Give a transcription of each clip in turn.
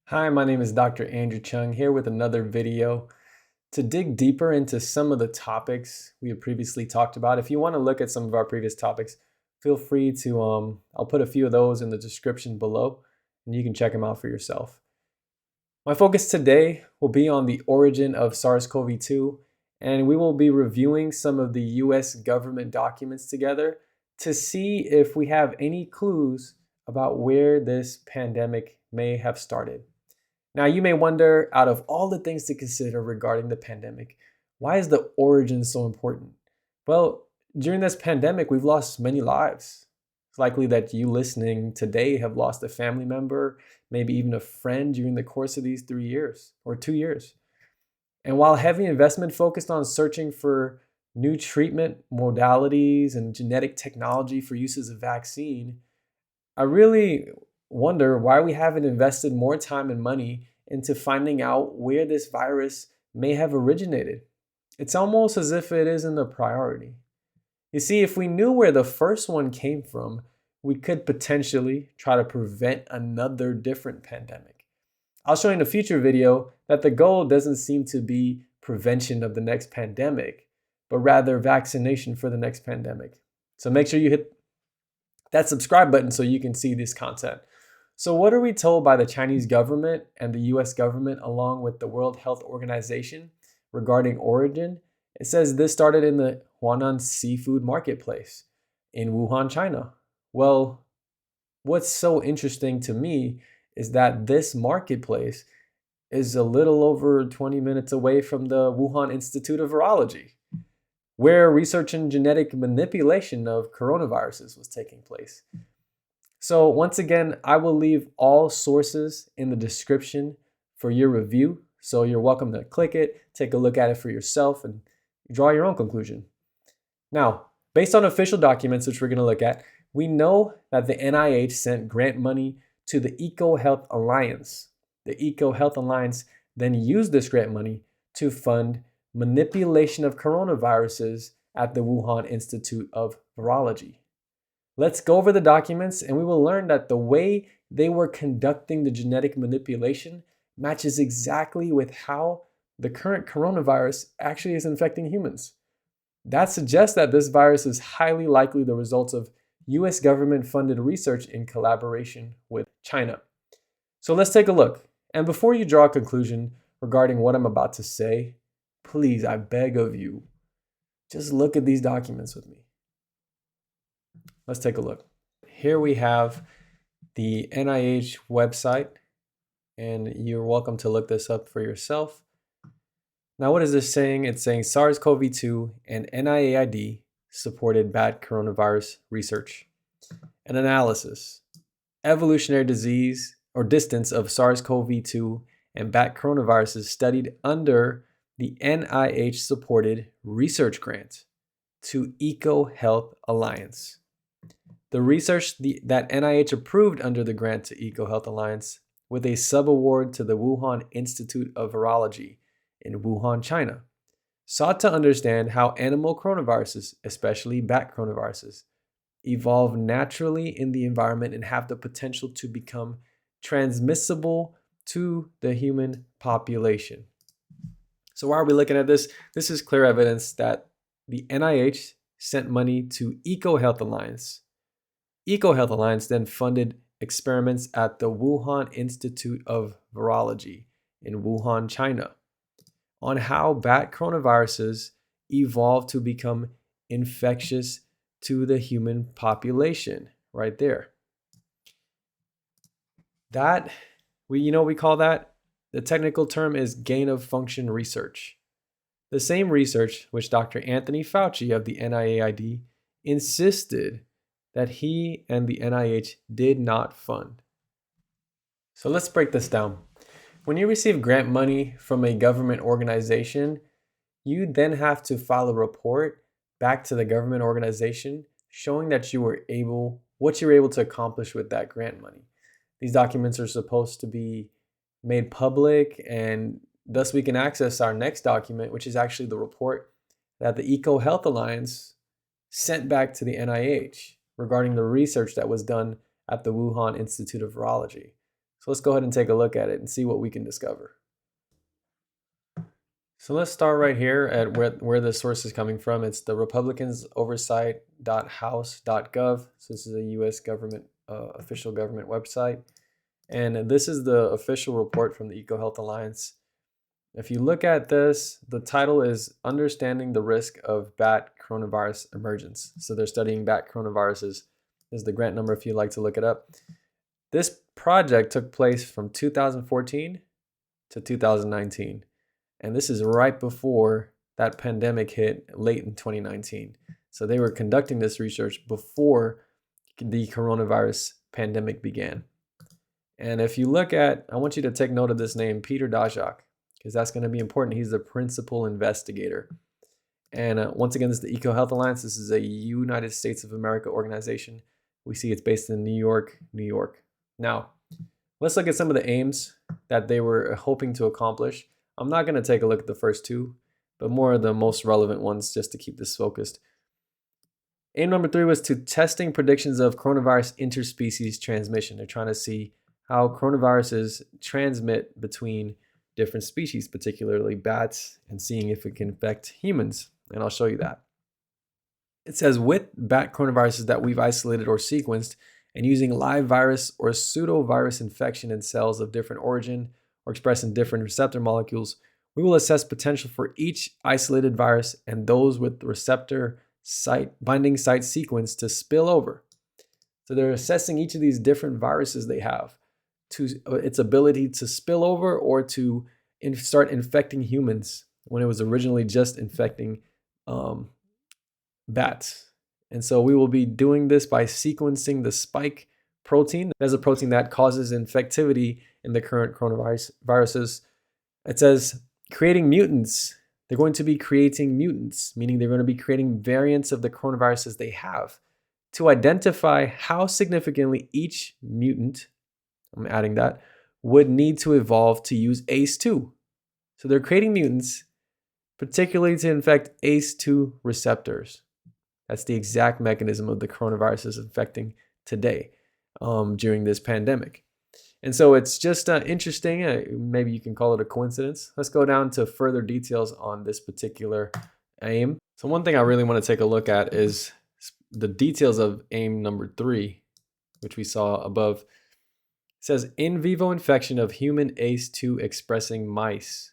Hi, my name is Dr. Andrew Chung here with another video to dig deeper into some of the topics we have previously talked about. If you want to look at some of our previous topics, feel free to, I'll put a few of those in the description below and you can check them out for yourself. My focus today will be on the origin of SARS-CoV-2, and we will be reviewing some of the US government documents together to see if we have any clues about where this pandemic may have started. Now, you may wonder, out of all the things to consider regarding the pandemic, why is the origin so important? Well, during this pandemic, we've lost many lives. It's likely that you listening today have lost a family member, maybe even a friend during the course of these 3 years or 2 years. And while heavy investment focused on searching for new treatment modalities and genetic technology for use as a vaccine, I really wonder why we haven't invested more time and money into finding out where this virus may have originated. It's almost as if it isn't a priority. You see, if we knew where the first one came from, we could potentially try to prevent another different pandemic. I'll show you in a future video that the goal doesn't seem to be prevention of the next pandemic, but rather vaccination for the next pandemic. So make sure you hit that subscribe button so you can see this content. So what are we told by the Chinese government and the US government along with the World Health Organization regarding origin? It says this started in the Huanan seafood marketplace in Wuhan, China. Well, what's so interesting to me is that this marketplace is a little over 20 minutes away from the Wuhan Institute of Virology, where research in genetic manipulation of coronaviruses was taking place. So once again, I will leave all sources in the description for your review. So you're welcome to click it, take a look at it for yourself, and draw your own conclusion. Now, based on official documents, which we're going to look at, we know that the NIH sent grant money to the EcoHealth Alliance. The EcoHealth Alliance then used this grant money to fund manipulation of coronaviruses at the Wuhan Institute of Virology. Let's go over the documents and we will learn that the way they were conducting the genetic manipulation matches exactly with how the current coronavirus actually is infecting humans. That suggests that this virus is highly likely the result of US government-funded research in collaboration with China. So let's take a look. And before you draw a conclusion regarding what I'm about to say, please, I beg of you, just look at these documents with me. Let's take a look. Here we have the NIH website, and you're welcome to look this up for yourself. Now, what is this saying? It's saying SARS-CoV-2 and NIAID supported bat coronavirus research. An analysis. Evolutionary disease or distance of SARS-CoV-2 and bat coronaviruses studied under the NIH-supported research grant to EcoHealth Alliance. The research that NIH approved under the grant to EcoHealth Alliance with a subaward to the Wuhan Institute of Virology in Wuhan, China, sought to understand how animal coronaviruses, especially bat coronaviruses, evolve naturally in the environment and have the potential to become transmissible to the human population. So why are we looking at this? This is clear evidence that the NIH sent money to EcoHealth Alliance. EcoHealth Alliance then funded experiments at the Wuhan Institute of Virology in Wuhan, China, on how bat coronaviruses evolve to become infectious to the human population, right there. That, we call that, the technical term is gain of function research. The same research which Dr. Anthony Fauci of the NIAID insisted that he and the NIH did not fund. So let's break this down. When you receive grant money from a government organization, you then have to file a report back to the government organization showing that what you were able to accomplish with that grant money. These documents are supposed to be made public, and thus we can access our next document, which is actually the report that the EcoHealth Alliance sent back to the NIH regarding the research that was done at the Wuhan Institute of Virology. So let's go ahead and take a look at it and see what we can discover. So let's start right here at where the source is coming from. It's the republicansoversight.house.gov. So this is a U.S. government, official government website. And this is the official report from the EcoHealth Alliance. If you look at this, the title is Understanding the Risk of Bat Coronavirus Emergence. So they're studying bat coronaviruses. This is the grant number if you'd like to look it up. This project took place from 2014 to 2019. And this is right before that pandemic hit late in 2019. So they were conducting this research before the coronavirus pandemic began. And if you look at, I want you to take note of this name, Peter Daszak, because that's going to be important. He's the principal investigator. And once again, this is the EcoHealth Alliance. This is a United States of America organization. We see it's based in New York, New York. Now, let's look at some of the aims that they were hoping to accomplish. I'm not going to take a look at the first two, but more of the most relevant ones just to keep this focused. Aim number 3 was to testing predictions of coronavirus interspecies transmission. They're trying to see how coronaviruses transmit between different species, particularly bats, and seeing if it can infect humans. And I'll show you that. It says with bat coronaviruses that we've isolated or sequenced and using live virus or pseudovirus infection in cells of different origin or expressed in different receptor molecules, we will assess potential for each isolated virus and those with the receptor binding site sequence to spill over. So they're assessing each of these different viruses they have to its ability to spill over or to start infecting humans when it was originally just infecting bats. And so we will be doing this by sequencing the spike protein. That's a protein that causes infectivity in the current coronaviruses. It says creating mutants. They're going to be creating mutants, meaning they're going to be creating variants of the coronaviruses they have to identify how significantly each mutant, I'm adding that, would need to evolve to use ACE2. So they're creating mutants, particularly to infect ACE2 receptors. That's the exact mechanism of the coronaviruses infecting today during this pandemic. And so it's just interesting. Maybe you can call it a coincidence. Let's go down to further details on this particular aim. So one thing I really want to take a look at is the details of aim number 3, which we saw above. It says in vivo infection of human ACE2 expressing mice.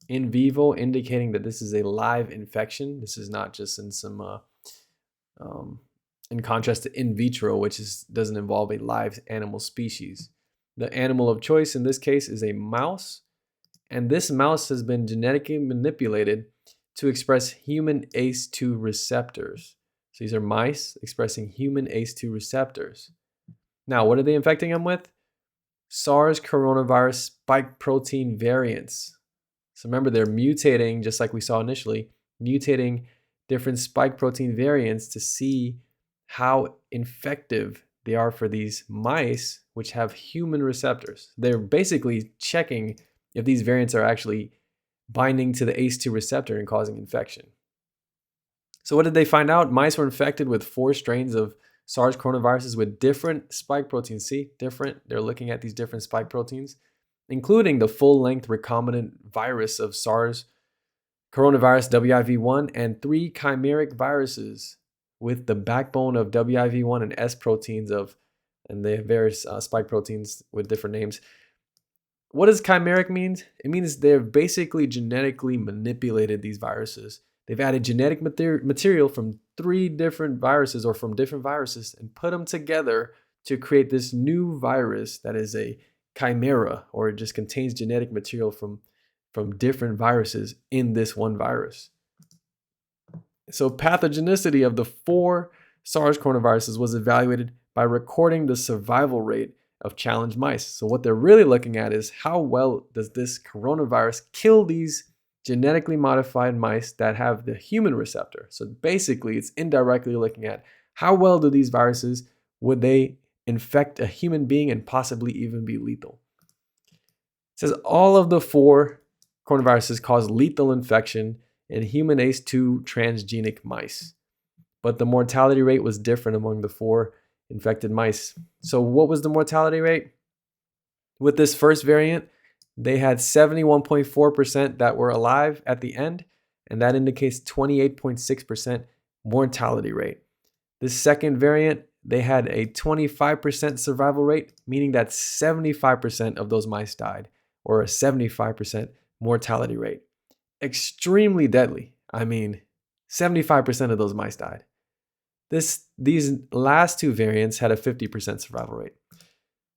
In vivo indicating that this is a live infection. This is not just in some, in contrast to in vitro, which doesn't involve a live animal species. The animal of choice in this case is a mouse, and this mouse has been genetically manipulated to express human ACE2 receptors. So these are mice expressing human ACE2 receptors. Now, what are they infecting them with? SARS coronavirus spike protein variants. So remember, they're mutating, just like we saw initially, mutating different spike protein variants to see how infective they are for these mice, which have human receptors. They're basically checking if these variants are actually binding to the ACE2 receptor and causing infection. So what did they find out? Mice were infected with 4 strains of SARS coronaviruses with different spike proteins. See, different. They're looking at these different spike proteins, including the full-length recombinant virus of SARS coronavirus WIV1 and 3 chimeric viruses with the backbone of WIV1 and S proteins and they have various spike proteins with different names. What does chimeric mean? It means they've basically genetically manipulated these viruses. They've added genetic material from 3 different viruses or from different viruses and put them together to create this new virus that is a chimera, or it just contains genetic material from different viruses in this one virus. So pathogenicity of the 4 SARS coronaviruses was evaluated by recording the survival rate of challenged mice. So what they're really looking at is how well does this coronavirus kill these genetically modified mice that have the human receptor. So basically it's indirectly looking at how well do these viruses, would they infect a human being and possibly even be lethal. It says all of the 4 coronaviruses cause lethal infection in human ACE2 transgenic mice, but the mortality rate was different among the 4 infected mice. So what was the mortality rate? With this first variant, they had 71.4% that were alive at the end, and that indicates 28.6% mortality rate. This second variant, they had a 25% survival rate, meaning that 75% of those mice died, or a 75% mortality rate. Extremely deadly. I mean, 75% of those mice died. These last two variants had a 50% survival rate.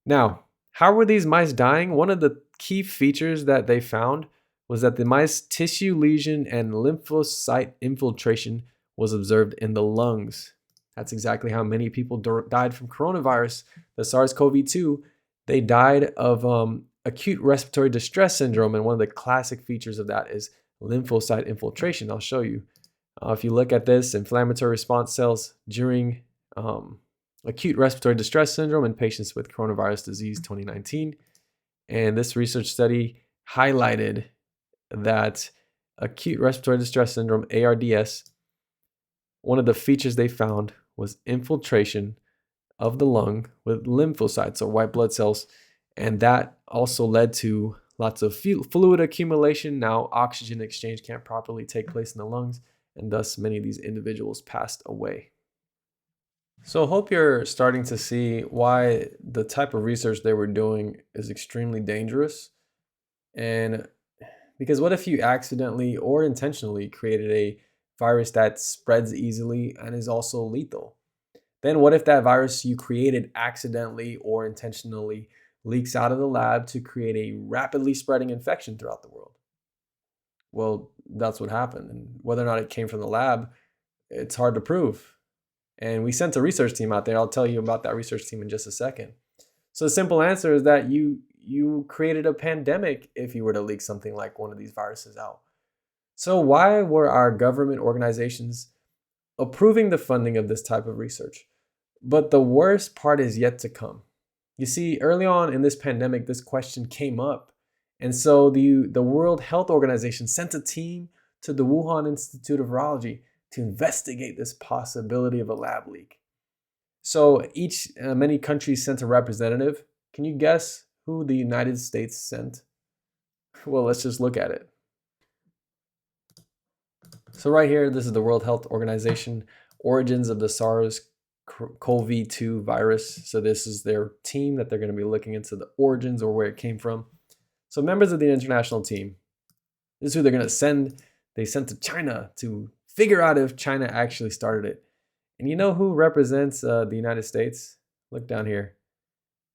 Now, how were these mice dying? One of the key features that they found was that the mice tissue lesion and lymphocyte infiltration was observed in the lungs. That's exactly how many people died from coronavirus, the SARS-CoV-2. They died of acute respiratory distress syndrome, and one of the classic features of that is lymphocyte infiltration. I'll show you. If you look at this, inflammatory response cells during acute respiratory distress syndrome in patients with coronavirus disease 2019. And this research study highlighted that acute respiratory distress syndrome, ARDS, one of the features they found was infiltration of the lung with lymphocytes or white blood cells. And that also led to lots of fluid accumulation. Now oxygen exchange can't properly take place in the lungs, and thus many of these individuals passed away. So I hope you're starting to see why the type of research they were doing is extremely dangerous. And because what if you accidentally or intentionally created a virus that spreads easily and is also lethal? Then what if that virus you created accidentally or intentionally leaks out of the lab to create a rapidly spreading infection throughout the world? Well, that's what happened. And whether or not it came from the lab, it's hard to prove. And we sent a research team out there. I'll tell you about that research team in just a second. So the simple answer is that you created a pandemic if you were to leak something like one of these viruses out. So why were our government organizations approving the funding of this type of research? But the worst part is yet to come. You see, early on in this pandemic, this question came up. And so the World Health Organization sent a team to the Wuhan Institute of Virology to investigate this possibility of a lab leak. So many countries sent a representative. Can you guess who the United States sent? Well, let's just look at it. So right here, this is the World Health Organization, origins of the SARS-CoV-2 virus. So this is their team that they're going to be looking into the origins or where it came from. So members of the international team, this is who they're going to send. They sent to China to figure out if China actually started it. And you know who represents the United States? Look down here.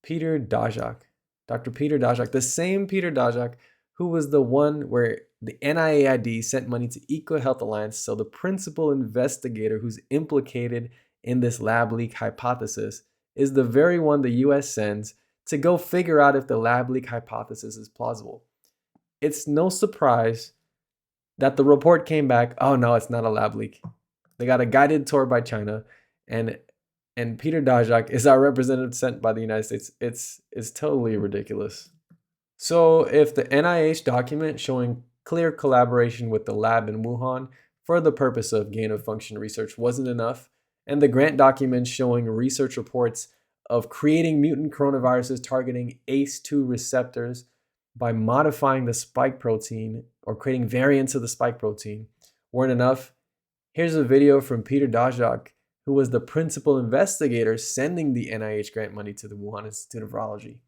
Peter Daszak. Dr. Peter Daszak, the same Peter Daszak who was the one where the NIAID sent money to EcoHealth Alliance. So the principal investigator who's implicated in this lab leak hypothesis is the very one the US sends to go figure out if the lab leak hypothesis is plausible. It's no surprise that the report came back, oh no, it's not a lab leak. They got a guided tour by China, and Peter Daszak is our representative sent by the United States. It's totally ridiculous. So if the NIH document showing clear collaboration with the lab in Wuhan for the purpose of gain-of-function research wasn't enough, and the grant document showing research reports of creating mutant coronaviruses targeting ACE2 receptors by modifying the spike protein or creating variants of the spike protein weren't enough, here's a video from Peter Daszak, who was the principal investigator sending the NIH grant money to the Wuhan Institute of Virology.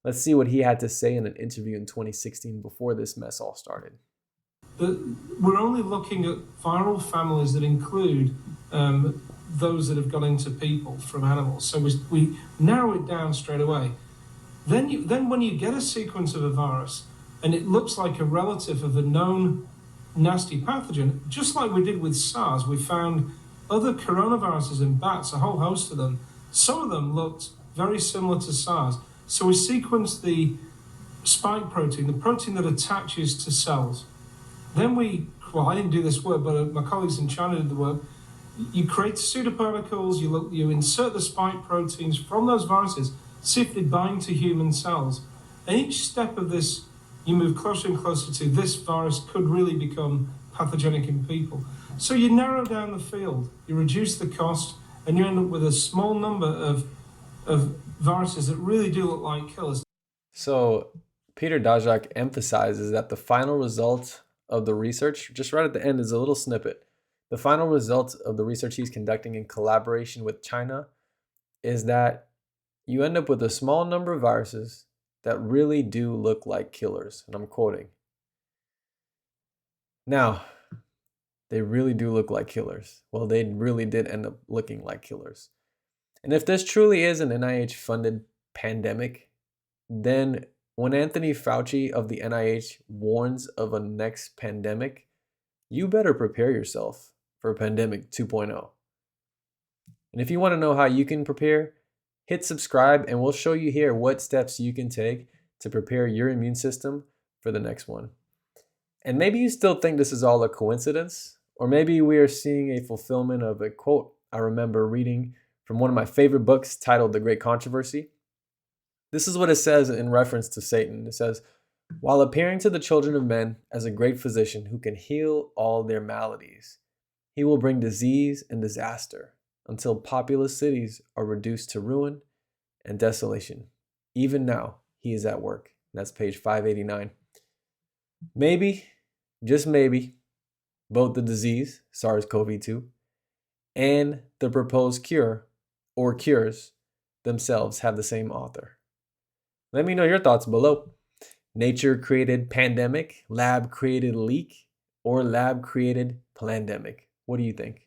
Let's see what he had to say in an interview in 2016 before this mess all started. But we're only looking at viral families that include those that have got into people from animals. So we narrow it down straight away. Then when you get a sequence of a virus and it looks like a relative of a known nasty pathogen, just like we did with SARS, we found other coronaviruses in bats, a whole host of them. Some of them looked very similar to SARS. So we sequenced the spike protein, the protein that attaches to cells. Then I didn't do this work, but my colleagues in China did the work. You create pseudoparticles, you insert the spike proteins from those viruses, see if they bind to human cells. And each step of this, you move closer and closer to this virus could really become pathogenic in people. So you narrow down the field, you reduce the cost, and you end up with a small number of viruses that really do look like killers. So Peter Daszak emphasizes that the final result of the research, just right at the end, is a little snippet. The final result of the research he's conducting in collaboration with China is that you end up with a small number of viruses that really do look like killers. And I'm quoting. Now, they really do look like killers. Well, they really did end up looking like killers. And if this truly is an NIH-funded pandemic, then when Anthony Fauci of the NIH warns of a next pandemic, you better prepare yourself for pandemic 2.0. And if you want to know how you can prepare, hit subscribe and we'll show you here what steps you can take to prepare your immune system for the next one. And maybe you still think this is all a coincidence, or maybe we are seeing a fulfillment of a quote I remember reading from one of my favorite books titled The Great Controversy. This is what it says in reference to Satan. It says, "While appearing to the children of men as a great physician who can heal all their maladies, he will bring disease and disaster until populous cities are reduced to ruin and desolation. Even now, he is at work." That's page 589. Maybe, just maybe, both the disease, SARS-CoV-2, and the proposed cure or cures themselves have the same author. Let me know your thoughts below. Nature created pandemic, lab created leak, or lab created plandemic? What do you think?